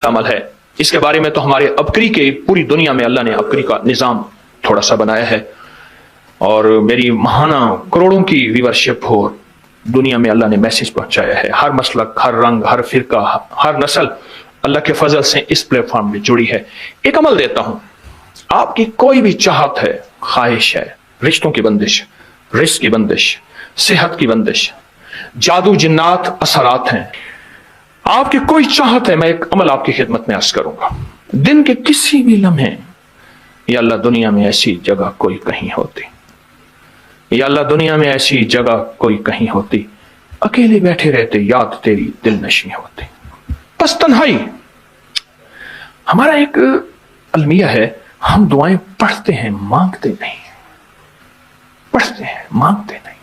عمل ہے. اس کے بارے میں تو ہمارے ابکری کے پوری دنیا میں اللہ نے ابکری کا نظام تھوڑا سا بنایا ہے، اور میری ماہانہ کروڑوں کی ویورشپ ہو دنیا میں اللہ نے میسج پہنچایا ہے. ہر مسلک، ہر رنگ، ہر فرقہ، ہر نسل اللہ کے فضل سے اس پلیٹ فارم میں جڑی ہے. ایک عمل دیتا ہوں، آپ کی کوئی بھی چاہت ہے، خواہش ہے، رشتوں کی بندش، رزق کی بندش، صحت کی بندش، جادو جنات اثرات ہیں، آپ کی کوئی چاہت ہے، میں ایک عمل آپ کی خدمت میں عرض کروں گا. دن کے کسی بھی لمحے، یا اللہ دنیا میں ایسی جگہ کوئی کہیں ہوتی، یا اللہ دنیا میں ایسی جگہ کوئی کہیں ہوتی، اکیلے بیٹھے رہتے، یاد تیری دل نشیں ہوتی. بس تنہائی. ہمارا ایک المیہ ہے، ہم دعائیں پڑھتے ہیں، مانگتے نہیں. پڑھتے ہیں، مانگتے نہیں.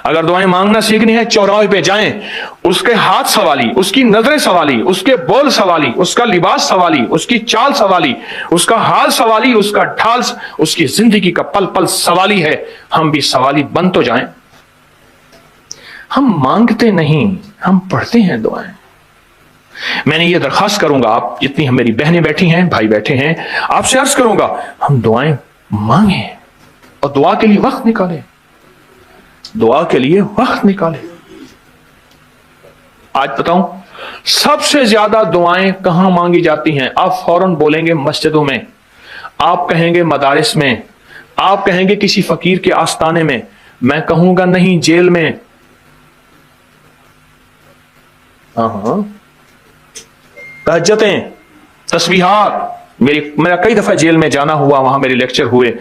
اگر دعائیں مانگنا سیکھنی ہے، چوراہے پہ جائیں، اس کے ہاتھ سوالی، اس کی نظریں سوالی، اس کے بول سوالی، اس کا لباس سوالی، اس کی چال سوالی، اس کا حال سوالی، اس کا ڈھال، اس کی زندگی کا پل پل سوالی ہے. ہم بھی سوالی بن تو جائیں. ہم مانگتے نہیں، ہم پڑھتے ہیں دعائیں. میں نے یہ درخواست کروں گا، آپ جتنی میری بہنیں بیٹھی ہیں، بھائی بیٹھے ہیں، آپ سے عرض کروں گا، ہم دعائیں مانگیں اور دعا کے لیے وقت نکالیں. دعا کے لیے وقت نکالیں. آج بتاؤں سب سے زیادہ دعائیں کہاں مانگی جاتی ہیں؟ آپ فوراً بولیں گے مسجدوں میں، آپ کہیں گے مدارس میں، آپ کہیں گے کسی فقیر کے آستانے میں. میں کہوں گا نہیں، جیل میں. ہاں، تہجدیں، تسبیحات. میرا کئی دفعہ جیل میں جانا ہوا، وہاں میرے لیکچر ہوئے.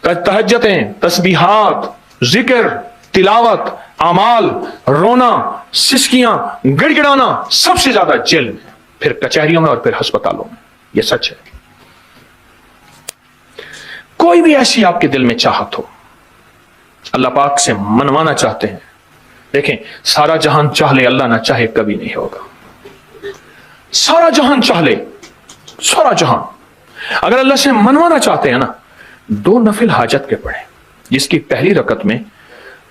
تہجدیں، تسبیحات، ذکر، تلاوت، اعمال، رونا، سسکیاں، گڑ گڑانا سب سے زیادہ جیل میں، پھر کچہریوں میں اور پھر ہسپتالوں میں. یہ سچ ہے. کوئی بھی ایسی آپ کے دل میں چاہت ہو، اللہ پاک سے منوانا چاہتے ہیں. دیکھیں، سارا جہان چاہ لے، اللہ نہ چاہے کبھی نہیں ہوگا. سارا جہان چاہ لے، سارا جہان. اگر اللہ سے منوانا چاہتے ہیں نا، 2 نفل حاجت کے پڑھیں، جس کی پہلی رکعت میں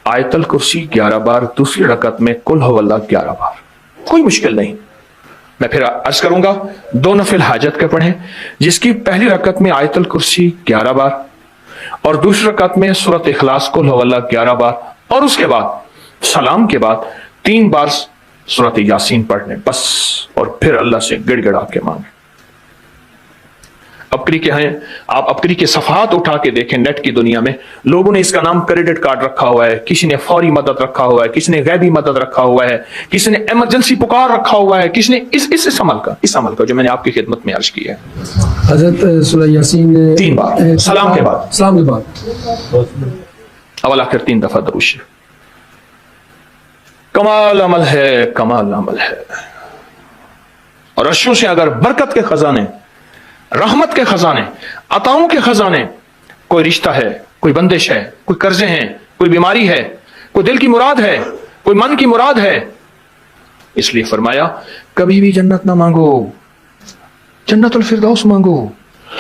آیت الکرسی 11 بار، دوسری رکعت میں قل هو اللہ 11 بار. کوئی مشکل نہیں. میں پھر عرض کروں گا، 2 نفل حاجت کے پڑھیں، جس کی پہلی رکعت میں آیت الکرسی 11 بار اور دوسری رکعت میں سورۃ اخلاص قل هو اللہ 11 بار، اور اس کے بعد سلام کے بعد 3 بار سورۃ یاسین پڑھ لیں بس. اور پھر اللہ سے گڑ گڑا کے مانگیں. ابکری کے ہیں، آپ ابکری کے صفحات اٹھا کے دیکھیں. نیٹ کی دنیا میں لوگوں نے اس کا نام کریڈٹ کارڈ رکھا ہوا ہے، کسی نے فوری مدد رکھا ہوا ہے، کسی نے غیبی مدد رکھا ہوا ہے، کسی نے ایمرجنسی پکار رکھا ہوا ہے، کسی نے اس عمل کا جو میں نے آپ کی خدمت میں عرض کیا ہے. حضرت سورہ یاسین 3 بار سلام کے بعد، اول آخر 3 دفعہ درود شریف. کمال عمل ہے، کمال عمل ہے. اور عرشوں سے اگر برکت کے خزانے، رحمت کے خزانے، عطاؤں کے خزانے، کوئی رشتہ ہے، کوئی بندش ہے، کوئی قرضے ہیں، کوئی بیماری ہے، کوئی دل کی مراد ہے، کوئی من کی مراد ہے، اس لیے فرمایا کبھی بھی جنت نہ مانگو، جنت الفردوس مانگو.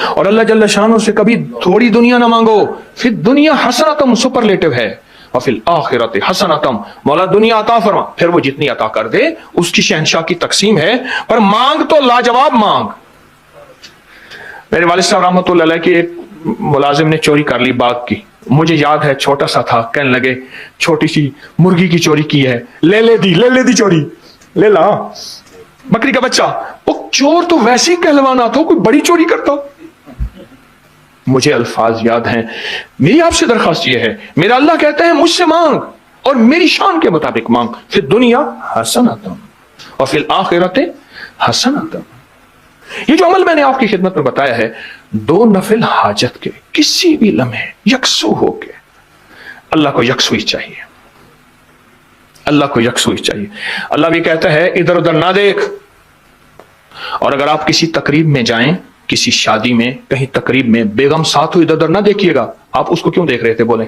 اور اللہ جل شانہ سے کبھی تھوڑی دنیا نہ مانگو. پھر دنیا حسنتم سپرلیٹو ہے، اور فی الآخرۃ حسنتم، مولا دنیا عطا فرما، پھر وہ جتنی عطا کر دے اس کی شہنشاہ کی تقسیم ہے، پر مانگ تو لاجواب مانگ. میرے والد صاحب رحمۃ اللہ علیہ کے ایک ملازم نے چوری کر لی باغ کی. مجھے یاد ہے، چھوٹا سا تھا، کہنے لگے چھوٹی سی مرغی کی چوری کی ہے، لے لے دی چوری، لے لا. بکری کا بچہ، وہ چور تو ویسے ہی کہلوانا تھا، کوئی بڑی چوری کرتا. مجھے الفاظ یاد ہیں. میری آپ سے درخواست یہ ہے، میرا اللہ کہتا ہے مجھ سے مانگ اور میری شان کے مطابق مانگ. پھر دنیا حسنتم اور فی الآخرۃ حسنتم. یہ جو عمل میں نے آپ کی خدمت میں بتایا ہے، 2 نفل حاجت کے کسی بھی لمحے یکسو ہو کے، اللہ کو یکسوئی چاہیے، اللہ کو یکسوئی چاہیے. اللہ بھی کہتا ہے ادھر ادھر نہ دیکھ. اور اگر آپ کسی تقریب میں جائیں، کسی شادی میں، کہیں تقریب میں، بیگم ساتھ ہو، ادھر ادھر نہ دیکھیے گا. آپ اس کو کیوں دیکھ رہے تھے بولیں،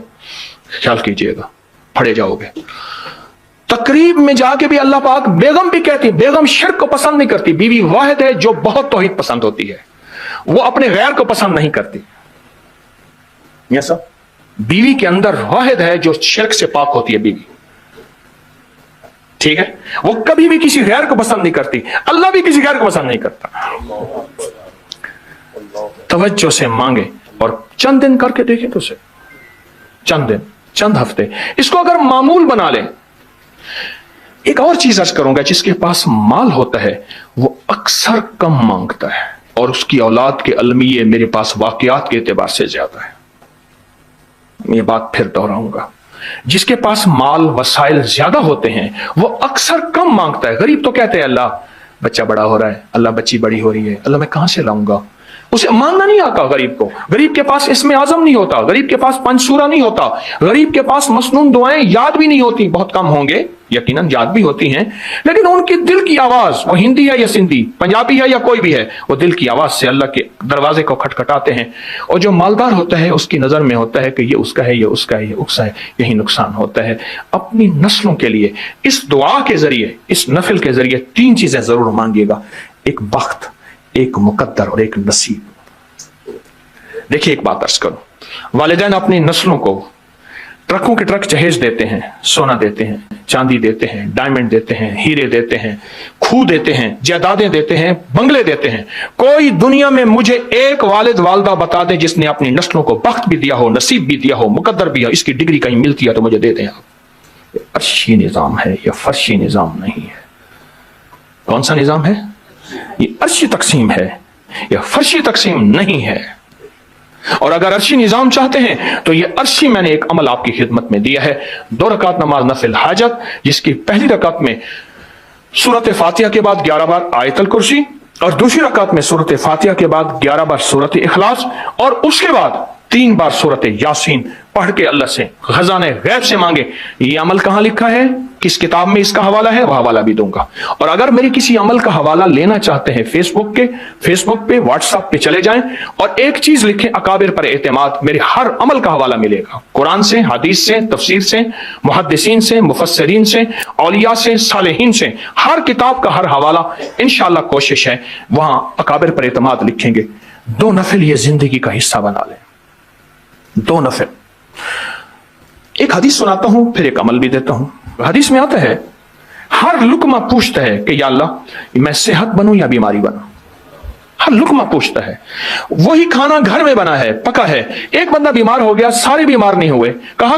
خیال کیجئے گا، پھڑے جاؤ گے. تقریب میں جا کے بھی اللہ پاک، بیگم بھی کہتی، بیگم شرک کو پسند نہیں کرتی. بیوی واحد ہے جو بہت توحید پسند ہوتی ہے، وہ اپنے غیر کو پسند نہیں کرتی. ایسا بیوی کے اندر واحد ہے جو شرک سے پاک ہوتی ہے بیوی. ٹھیک ہے, وہ کبھی بھی کسی غیر کو پسند نہیں کرتی, اللہ بھی کسی غیر کو پسند نہیں کرتا. توجہ سے مانگے اور چند دن کر کے دیکھیں تو اسے, چند دن, چند ہفتے, اس کو اگر معمول بنا لیں. ایک اور چیز عرض کروں گا, جس کے پاس مال ہوتا ہے وہ اکثر کم مانگتا ہے, اور اس کی اولاد کے المیے میرے پاس واقعات کے اعتبار سے زیادہ ہے. یہ بات پھر دہراؤں گا, جس کے پاس مال وسائل زیادہ ہوتے ہیں وہ اکثر کم مانگتا ہے. غریب تو کہتے ہیں اللہ بچہ بڑا ہو رہا ہے, اللہ بچی بڑی ہو رہی ہے, اللہ میں کہاں سے لاؤں گا. اسے مانگنا نہیں آتا غریب کو. غریب کے پاس اسم اعظم نہیں ہوتا, غریب کے پاس پنج سورہ نہیں ہوتا, غریب کے پاس مسنون دعائیں یاد بھی نہیں ہوتی. بہت کم ہوں گے یقیناً, یاد بھی ہوتی ہیں, لیکن ان کی دل کی آواز, وہ ہندی ہے یا سندھی, پنجابی ہے یا کوئی بھی ہے, وہ دل کی آواز سے اللہ کے دروازے کو کھٹکھٹاتے ہیں. اور جو مالدار ہوتا ہے اس کی نظر میں ہوتا ہے کہ یہ اس کا ہے, یہ اس کا ہے, یہ اس کا ہے. یہی نقصان ہوتا ہے. اپنی نسلوں کے لیے اس دعا کے ذریعے, اس نفل کے ذریعے 3 چیزیں ضرور مانگیے گا. ایک بخت, ایک مقدر اور ایک نصیب. دیکھیے ایک بات عرض کروں, والدین اپنی نسلوں کو ٹرکوں کے ٹرک جہیز دیتے ہیں, سونا دیتے ہیں, چاندی دیتے ہیں, ڈائمنڈ دیتے ہیں, ہیرے دیتے ہیں, کھو دیتے ہیں, جائیدادیں دیتے ہیں, بنگلے دیتے ہیں. کوئی دنیا میں مجھے ایک والد والدہ بتا دیں جس نے اپنی نسلوں کو بخت بھی دیا ہو, نصیب بھی دیا ہو, مقدر بھی ہو, اس کی ڈگری کہیں ملتی ہے تو مجھے دے دیں آپ. یہ عرشی نظام ہے, یہ فرشی نظام نہیں ہے. کون سا نظام ہے؟ یہ عرشی تقسیم ہے, یہ فرشی تقسیم نہیں ہے. اور اگر عرشی نظام چاہتے ہیں تو یہ عرشی میں نے ایک عمل آپ کی خدمت میں دیا ہے. 2 رکعت نماز نفل حاجت, جس کی پہلی رکعت میں سورۃ فاتحہ کے بعد 11 بار آیت الکرسی, اور دوسری رکعت میں سورۃ فاتحہ کے بعد 11 بار سورۃ اخلاص, اور اس کے بعد 3 بار سورۃ یاسین پڑھ کے اللہ سے خزانے غیب سے مانگے. یہ عمل کہاں لکھا ہے, کس کتاب میں اس کا حوالہ ہے, وہ حوالہ بھی دوں گا. اور اگر میری کسی عمل کا حوالہ لینا چاہتے ہیں فیس بک پہ واٹس ایپ پہ چلے جائیں اور ایک چیز لکھیں, اکابر پر اعتماد. میرے ہر عمل کا حوالہ ملے گا, قرآن سے, حدیث سے, تفسیر سے, محدثین سے, مفسرین سے, اولیاء سے, صالحین سے, ہر کتاب کا ہر حوالہ. انشاءاللہ کوشش ہے وہاں اکابر پر اعتماد لکھیں گے. 2 نفل یہ زندگی کا حصہ بنا لیں, 2 نفل. ایک حدیث سناتا ہوں, پھر ایک عمل بھی دیتا ہوں. حدیث میں آتا ہے, ہر لقمہ پوچھتا ہے کہ یا اللہ میں صحت بنوں یا بیماری بنوں. ہر لقمہ پوچھتا ہے. وہی کھانا گھر میں بنا ہے, پکا ہے, ایک بندہ بیمار ہو گیا, سارے بیمار نہیں ہوئے. کہا